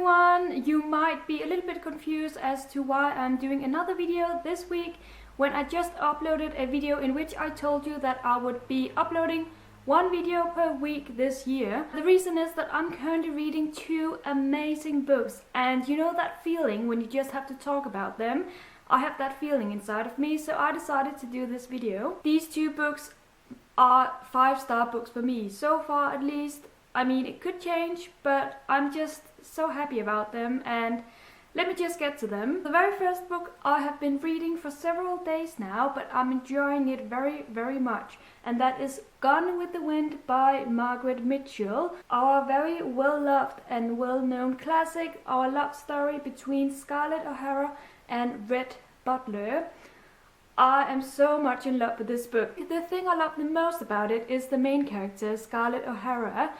everyone! You might be a little bit confused as to why I'm doing another video this week when I just uploaded a video in which I told you that I would be uploading one video per week this year. The reason is that I'm currently reading two amazing books, and you know that feeling when you just have to talk about them? I have that feeling inside of me, so I decided to do this video. These two books are 5-star books for me, so far at least. I mean, it could change, but I'm just so happy about them, and let me just get to them. The very first book I have been reading for several days now, but I'm enjoying it very, very much, and that is Gone with the Wind by Margaret Mitchell. Our very well-loved and well-known classic, our love story between Scarlett O'Hara and Rhett Butler. I am so much in love with this book. The thing I love the most about it is the main character, Scarlett O'Hara.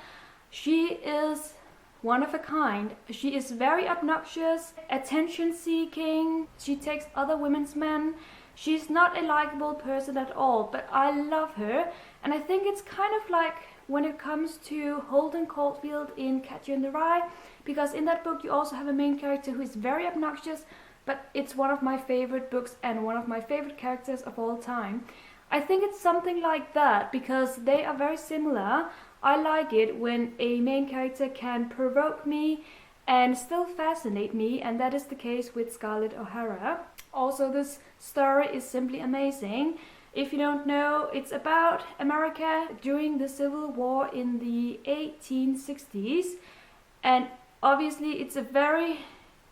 She is one of a kind. She is very obnoxious, attention-seeking. She takes other women's men. She's not a likable person at all, but I love her. And I think it's kind of like when it comes to Holden Caulfield in Catcher in the Rye, because in that book you also have a main character who is very obnoxious, but it's one of my favorite books and one of my favorite characters of all time. I think it's something like that because they are very similar. I like it when a main character can provoke me and still fascinate me, and that is the case with Scarlett O'Hara. Also, this story is simply amazing. If you don't know, it's about America during the Civil War in the 1860s, and obviously it's a very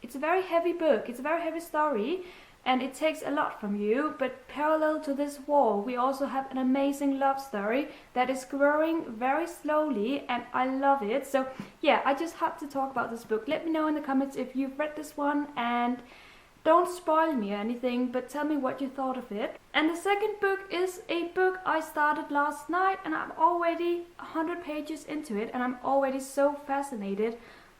heavy book. It's a very heavy story, and it takes a lot from you. But parallel to this war, we also have an amazing love story that is growing very slowly, and I love it. So yeah, I just had to talk about this book. Let me know in the comments if you've read this one, and don't spoil me or anything, but tell me what you thought of it. And the second book is a book I started last night, and I'm already 100 pages into it, and I'm already so fascinated.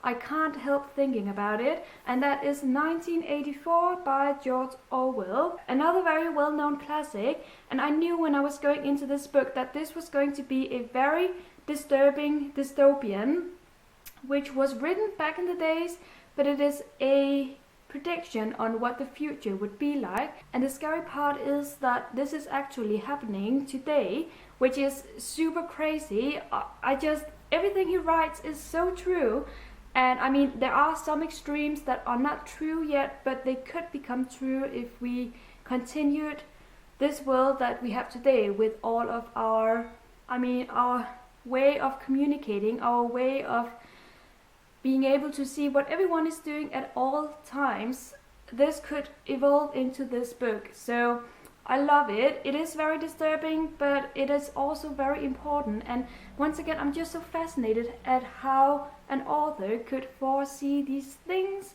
I can't help thinking about it, and that is 1984 by George Orwell. Another very well-known classic, and I knew when I was going into this book that this was going to be a very disturbing dystopian, which was written back in the days, but it is a prediction on what the future would be like. And the scary part is that this is actually happening today, which is super crazy. Everything he writes is so true. And I mean, there are some extremes that are not true yet, but they could become true if we continued this world that we have today with all of our way of communicating, our way of being able to see what everyone is doing at all times. This could evolve into this book. So I love it. It is very disturbing, but it is also very important. And once again, I'm just so fascinated at how an author could foresee these things.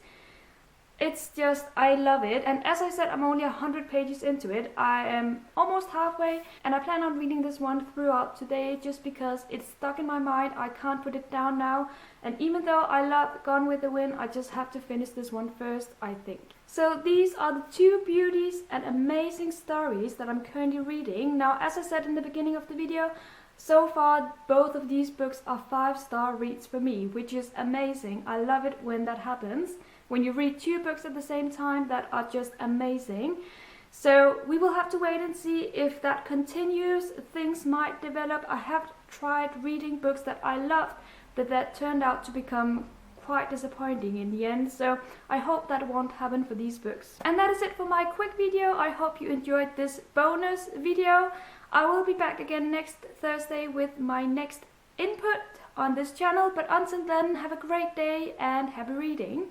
It's just, I love it. And as I said, I'm only 100 pages into it. I am almost halfway, and I plan on reading this one throughout today just because it's stuck in my mind. I can't put it down now. And even though I love Gone with the Wind, I just have to finish this one first, I think. So these are the two beauties and amazing stories that I'm currently reading. Now, as I said in the beginning of the video, so far both of these books are 5-star reads for me, which is amazing. I love it when that happens. When you read two books at the same time that are just amazing. So we will have to wait and see if that continues. Things might develop. I have tried reading books that I loved, but that turned out to become quite disappointing in the end. So I hope that won't happen for these books. And that is it for my quick video. I hope you enjoyed this bonus video. I will be back again next Thursday with my next input on this channel. But until then, have a great day and happy reading.